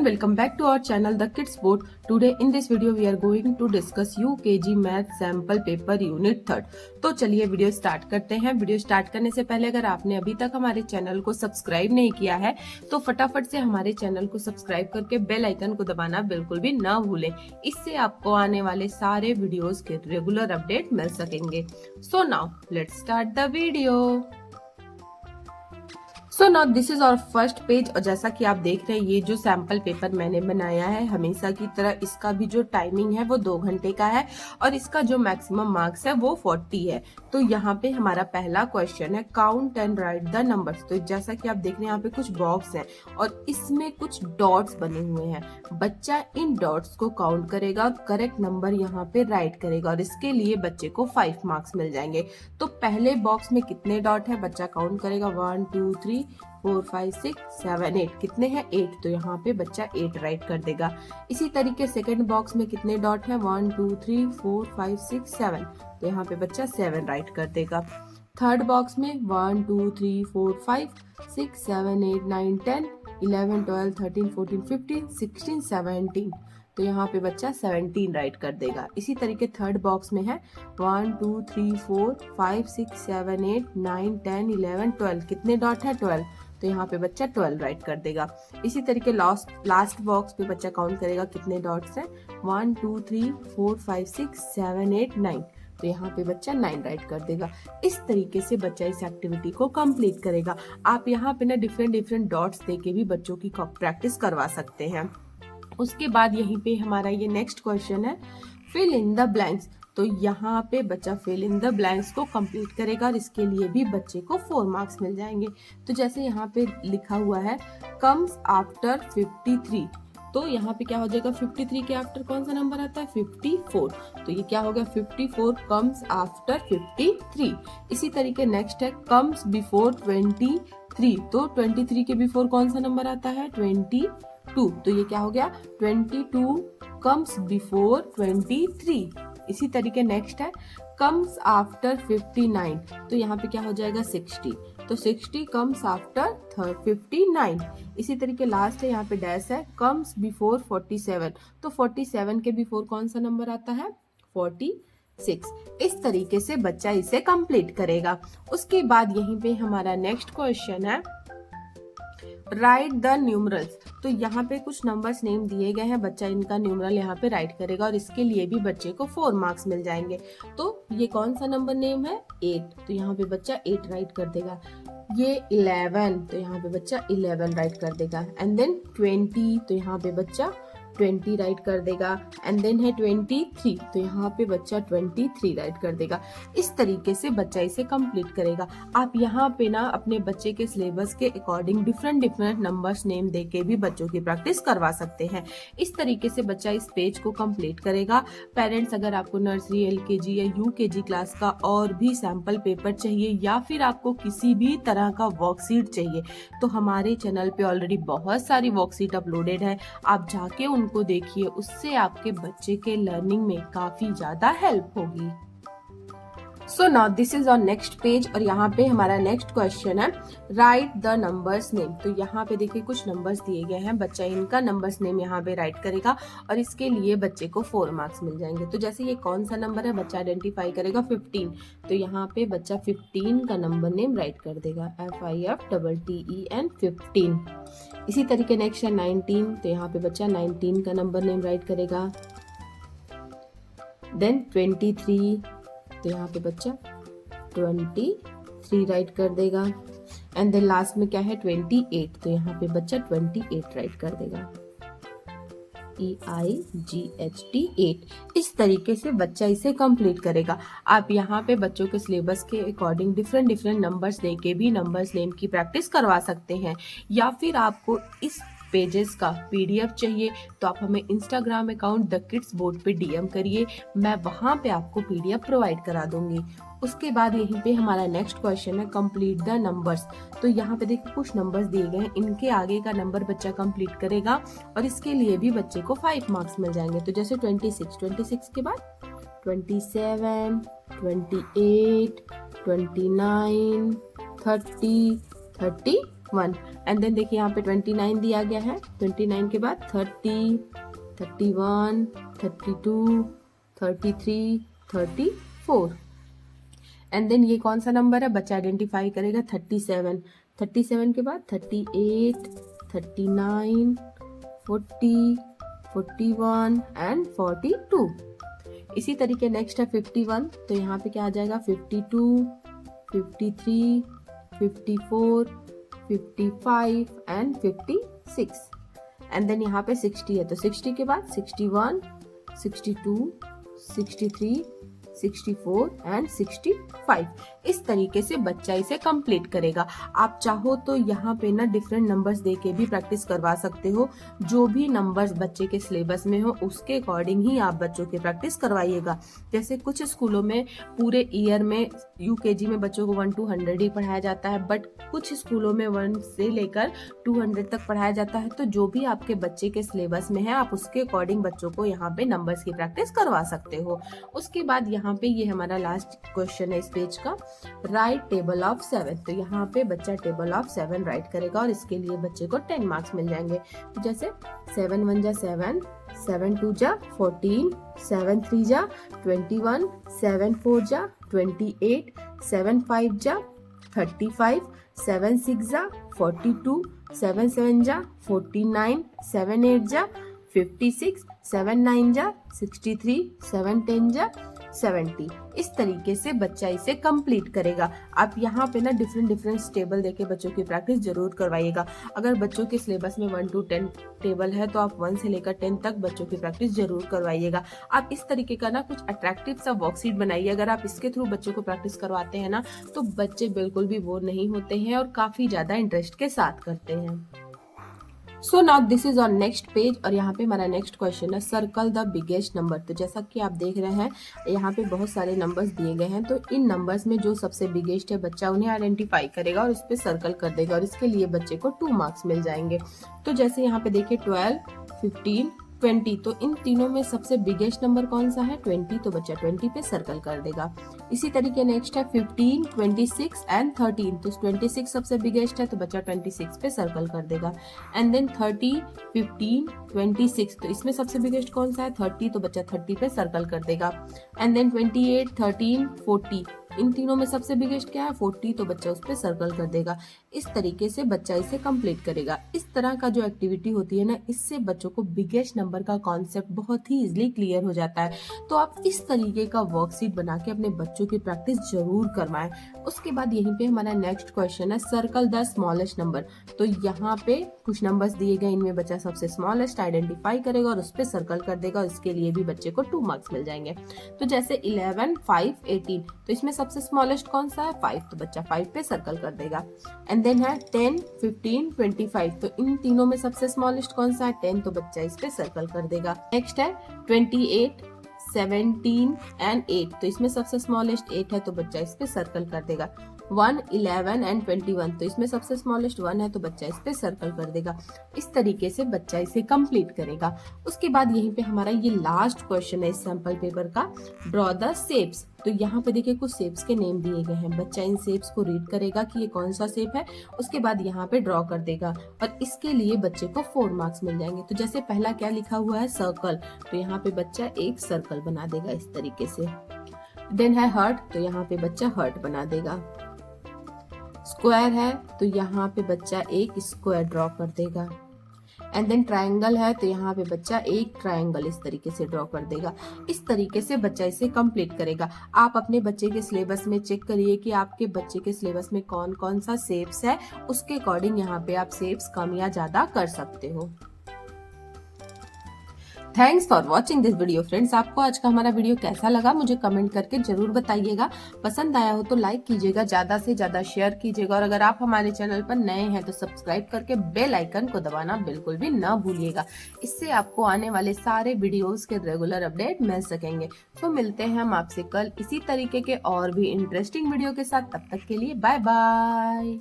and welcome back to our channel The Kids Board. Today in this video we are going to discuss UKG Math Sample Paper Unit 3rd. तो चलिए video start करते हैं। Video start करने से पहले अगर आपने अभी तक हमारे चैनल को सब्सक्राइब नहीं किया है तो फटाफट से हमारे चैनल को सब्सक्राइब करके बेल आइकन को दबाना बिल्कुल भी ना भूलें। इससे आपको आने वाले सारे वीडियोस के रेगुलर अपडेट मिल सकेंगे। So now let's start the video. So now this is our first page और जैसा कि आप देख रहे हैं ये जो सैंपल पेपर मैंने बनाया है हमेशा की तरह इसका भी जो टाइमिंग है वो 2 घंटे का है और इसका जो मैक्सिमम मार्क्स है वो 40 है। तो यहाँ पे हमारा पहला क्वेश्चन है count and right the numbers. तो जैसा कि आप देख रहे हैं यहाँ पे कुछ बॉक्स हैं और इसमें कुछ डॉट्स बने हुए हैं। बच्चा इन डॉट्स को काउंट करेगा, करेक्ट नंबर यहाँ पे राइट करेगा और इसके लिए बच्चे को 5 मार्क्स मिल जाएंगे। तो पहले बॉक्स में कितने डॉट है बच्चा काउंट करेगा 1 2 3 4 5 6 7 8 कितने हैं 8। तो यहाँ पे बच्चा 8 राइट कर देगा। इसी तरीके सेकंड बॉक्स में कितने डॉट है 1 2 3 4 5 6 7 तो यहाँ पे बच्चा 7 राइट कर देगा। थर्ड बॉक्स में 1 2 3 4 5 6 7 8 9 10 11 12 13 14 15 16 17 तो यहाँ पे बच्चा 17 राइट कर देगा। इसी तरीके थर्ड बॉक्स में है 1 2 3 4 5 6 7 8 9 10 11 12 कितने डॉट है 12 तो यहाँ पे बच्चा 12 राइट कर देगा। इसी तरीके लास्ट बॉक्स पे बच्चा काउंट करेगा कितने डॉट्स हैं 1 2 3 4 5 6 7 8 9 तो यहाँ पे बच्चा 9 राइट कर देगा। इस तरीके से बच्चा इस एक्टिविटी को कंप्लीट करेगा। आप यहाँ पे ना डिफरेंट डॉट्स देके भी बच्चों की प्रैक्टिस करवा सकते हैं। उसके बाद यहीं पे हमारा ये नेक्स्ट क्वेश्चन है फिल इन द ब्लैंक्स। तो यहाँ पे बच्चा फिल इन द ब्लैंक्स को कंप्लीट करेगा और इसके लिए भी बच्चे को 4 मार्क्स मिल जाएंगे। तो जैसे यहाँ पे लिखा हुआ है कम्स आफ्टर 53 तो यहाँ पे क्या हो जाएगा 53 के आफ्टर कौन सा नंबर आता है 54 तो ये क्या हो गया 54 कम्स आफ्टर 53। इसी तरीके नेक्स्ट है कम्स बिफोर 23 तो 23 के बिफोर कौन सा नंबर आता है 22 तो ये क्या हो गया 22 कम्स बिफोर 23। इसी तरीके नेक्स्ट है कम्स आफ्टर 59 तो यहाँ पे क्या हो जाएगा 60 तो 60 कम्स आफ्टर 59। इसी तरीके लास्ट है यहाँ पे डैश है कम्स बिफोर 47 तो 47 के बिफोर कौन सा नंबर आता है 46। इस तरीके से बच्चा इसे कंप्लीट करेगा। उसके बाद यहीं पे हमारा नेक्स्ट क्वेश्चन है राइट द न्यूमरल्स। तो यहाँ पे कुछ नंबर्स नेम दिए गए हैं, बच्चा इनका न्यूमरल यहाँ पे राइट करेगा और इसके लिए भी बच्चे को 4 मार्क्स मिल जाएंगे। तो ये कौन सा नंबर नेम है 8 तो यहाँ पे बच्चा 8 राइट कर देगा। ये 11 तो यहाँ पे बच्चा 11 राइट कर देगा। एंड देन 20 तो यहाँ पे बच्चा 20 राइट कर देगा। एंड देन है 23 तो यहाँ पे बच्चा 23 राइट कर देगा। इस तरीके से बच्चा इसे कंप्लीट करेगा। आप यहाँ पे ना अपने बच्चे के सिलेबस के अकॉर्डिंग डिफरेंट नंबर्स नेम देके भी बच्चों की प्रैक्टिस करवा सकते हैं। इस तरीके से बच्चा इस पेज को कंप्लीट करेगा। पेरेंट्स अगर आपको नर्सरी LKG या UKG क्लास का और भी सैंपल पेपर चाहिए या फिर आपको किसी भी तरह का वर्कशीट चाहिए तो हमारे चैनल पे ऑलरेडी बहुत सारी वर्कशीट अपलोडेड है। आप जाके उनको देखिए, उससे आपके बच्चे के लर्निंग में काफी ज्यादा हेल्प होगी। सो now this is on next page और यहाँ पे हमारा नेक्स्ट क्वेश्चन है राइट द नंबर्स नेम। तो यहाँ पे देखिए कुछ नंबर्स दिए गए हैं, बच्चा इनका नंबर्स नेम यहाँ पे राइट करेगा और इसके लिए बच्चे को 4 मार्क्स मिल जाएंगे। तो जैसे ये कौन सा नंबर है बच्चा आइडेंटिफाई करेगा 15 तो यहाँ पे बच्चा 15 का नंबर नेम राइट कर देगा FIFTTEN 15। इसी तरीके नेक्स्ट है 19 तो यहाँ पे बच्चा 19 का नंबर नेम राइट करेगा। देन 23 तो यहाँ पे बच्चा 23 राइट कर देगा। एंड देन लास्ट में क्या है 28 तो यहाँ पे बच्चा 28 राइट कर देगा EIGHT 8। इस तरीके से बच्चा इसे कंप्लीट करेगा। आप यहाँ पे बच्चों के सिलेबस के अकॉर्डिंग डिफरेंट नंबर्स देके भी नंबर्स नेम की प्रैक्टिस करवा सकते हैं। या फिर आपको इस पेजेस का PDF चाहिए तो आप हमें Instagram account the kids board पे DM करिए, मैं वहां पे आपको PDF प्रोवाइड करा दूंगी। उसके बाद यहीं पे हमारा नेक्स्ट क्वेश्चन है कंप्लीट द नंबर्स। तो यहाँ पे देखिए कुछ नंबर्स दिए गए हैं, इनके आगे का नंबर बच्चा कंप्लीट करेगा और इसके लिए भी बच्चे को 5 मार्क्स मिल जाएंगे। तो जैसे 26 के बाद 27 28 29 30 31 1 एंड देन देखिए यहाँ पे 29 दिया गया है, 29 के बाद 30, 31, 32, 33, 34 एंड देन ये कौन सा नंबर है, बच्चा आइडेंटिफाई करेगा 37, 37 के बाद 38, 39, 40, 41 एंड 42। इसी तरीके नेक्स्ट है 51, तो यहाँ पे क्या आ जाएगा 52, 53, 54, 55 एंड 56 एंड देन यहाँ पे 60 है, तो 60 के बाद 61, 62, 63, 64 एंड 65। इस तरीके से बच्चा इसे कंप्लीट करेगा। आप चाहो तो यहाँ पे ना डिफरेंट नंबर्स दे के भी प्रैक्टिस करवा सकते हो। जो भी नंबर्स बच्चे के सिलेबस में हो उसके अकॉर्डिंग ही आप बच्चों की प्रैक्टिस करवाइएगा। जैसे कुछ स्कूलों में पूरे ईयर में यूकेजी में बच्चों को 1 to 100 ही पढ़ाया जाता है, बट कुछ स्कूलों में 1 से लेकर 200 तक पढ़ाया जाता है। तो जो भी आपके बच्चे के सिलेबस में है आप उसके अकॉर्डिंग बच्चों को यहाँ पे नंबर्स की प्रैक्टिस करवा सकते हो। उसके बाद यहाँ पे ये हमारा लास्ट क्वेश्चन है इस पेज का, राइट टेबल ऑफ 7। तो यहाँ पे बच्चा टेबल ऑफ 7 राइट करेगा और इसके लिए बच्चे को 10 मार्क्स मिल जाएंगे। तो जैसे 7 1 जा 7, 7 2 जा 14, 7 3 जा 21, 7 4 जा 28, 7 5 जा 35, 7 6 जा 42, 7 7 जा 49, 7 8 जा 56, 7 9 जा 63, 7 10 जा 70। इस तरीके से बच्चा इसे कंप्लीट करेगा। आप यहाँ पे ना डिफरेंट टेबल देके बच्चों की प्रैक्टिस जरूर करवाइएगा। अगर बच्चों के सिलेबस में 1 to 10 टेबल है तो आप 1 से लेकर 10 तक बच्चों की प्रैक्टिस जरूर करवाइएगा। आप इस तरीके का ना कुछ अट्रैक्टिव सा वर्कशीट बनाइए। अगर आप इसके थ्रू बच्चों को प्रैक्टिस करवाते हैं ना तो बच्चे बिल्कुल भी बोर नहीं होते हैं और काफी ज्यादा इंटरेस्ट के साथ करते हैं। सो now this is on next page और यहाँ पे हमारा नेक्स्ट क्वेश्चन है सर्कल द बिगेस्ट नंबर। तो जैसा कि आप देख रहे हैं यहाँ पे बहुत सारे नंबर्स दिए गए हैं, तो इन नंबर्स में जो सबसे बिगेस्ट है बच्चा उन्हें आइडेंटिफाई करेगा और उस पर सर्कल कर देगा और इसके लिए बच्चे को 2 मार्क्स मिल जाएंगे। तो जैसे यहाँ पे देखिए 12, 15, 20, तो इन तीनों में सबसे बिगेस्ट नंबर कौन सा है 20, तो बच्चा 20 पे सर्कल कर देगा। इसी तरीके नेक्स्ट है 15, 26 एंड 13, तो 26 सबसे बिगेस्ट है तो बच्चा 26 पे सर्कल कर देगा। एंड देन 30, 15, 26, तो इसमें सबसे बिगेस्ट कौन सा है 30, तो बच्चा 30 पे सर्कल कर देगा। एंड देन 28, 13, 40, इन तीनों में सबसे बिगेस्ट क्या है 40, तो बच्चा उस पर सर्कल कर देगा। इस तरीके से बच्चा इसे कंप्लीट करेगा। इस तरह का जो एक्टिविटी होती है ना इससे बच्चों को बिगेस्ट नंबर का कॉन्सेप्ट बहुत ही इजीली क्लियर हो जाता है। तो आप इस तरीके का वर्कशीट बना के अपने बच्चों की प्रैक्टिस जरूर करवाएं। उसके बाद यहीं पे हमारा नेक्स्ट क्वेश्चन है सर्कल द स्मॉलेस्ट नंबर। तो यहाँ पे कुछ नंबर्स दिए गए, इनमें बच्चा सबसे स्मॉलेस्ट आइडेंटिफाई करेगा और उस पर सर्कल कर देगा और इसके लिए भी बच्चे को 2 मार्क्स मिल जाएंगे। तो जैसे 11, 5, 18, तो इसमें सबसे स्मॉलेस्ट कौन सा है 5, तो बच्चा 5 पे सर्कल कर देगा। एंड देन है 10, 15, 25, तो इन तीनों में सबसे स्मॉलेस्ट कौन सा है 10, तो बच्चा इस पे सर्कल कर देगा। नेक्स्ट है 28, 17 एंड 8, तो इसमें सबसे स्मॉलेस्ट 8 है तो बच्चा इस पे सर्कल कर देगा। 1, 11 एंड 21, तो इसमें सबसे स्मॉलेस्ट 1 है तो बच्चा इस पे सर्कल कर देगा। इस तरीके से बच्चा इसे कंप्लीट करेगा। उसके बाद यहीं पे हमारा ये लास्ट क्वेश्चन है इस सैंपल पेपर का, ड्रॉ द शेप्स। तो यहाँ पे देखिए कुछ शेप्स के नेम दिए गए हैं, बच्चा इन शेप्स को रीड करेगा कि ये कौन सा शेप है, उसके बाद यहाँ पे ड्रॉ कर देगा और इसके लिए बच्चे को 4 मार्क्स मिल जाएंगे। तो जैसे पहला क्या लिखा हुआ है सर्कल, तो यहाँ पे बच्चा एक सर्कल बना देगा इस तरीके से। देन है हर्ट, तो यहाँ पे बच्चा हर्ट बना देगा। स्क्वायर है तो यहाँ पे बच्चा एक स्क्वायर ड्रॉ कर देगा। एंड देन ट्रायंगल है तो यहाँ पे बच्चा एक ट्रायंगल इस तरीके से ड्रॉ कर देगा। इस तरीके से बच्चा इसे कंप्लीट करेगा। आप अपने बच्चे के सिलेबस में चेक करिए कि आपके बच्चे के सिलेबस में कौन कौन सा शेप्स है, उसके अकॉर्डिंग यहाँ पे आप शेप्स कम या ज्यादा कर सकते हो। Thanks for watching this video friends. आपको आज का हमारा वीडियो कैसा लगा मुझे कमेंट करके जरूर बताइएगा। पसंद आया हो तो लाइक कीजिएगा, ज्यादा से ज्यादा शेयर कीजिएगा और अगर आप हमारे चैनल पर नए हैं तो सब्सक्राइब करके बेल आइकन को दबाना बिल्कुल भी न भूलिएगा। इससे आपको आने वाले सारे वीडियोस के रेगुलर अपडेट मिल सकेंगे। तो मिलते हैं हम आपसे कल इसी तरीके के और भी इंटरेस्टिंग वीडियो के साथ। तब तक के लिए बाय बाय।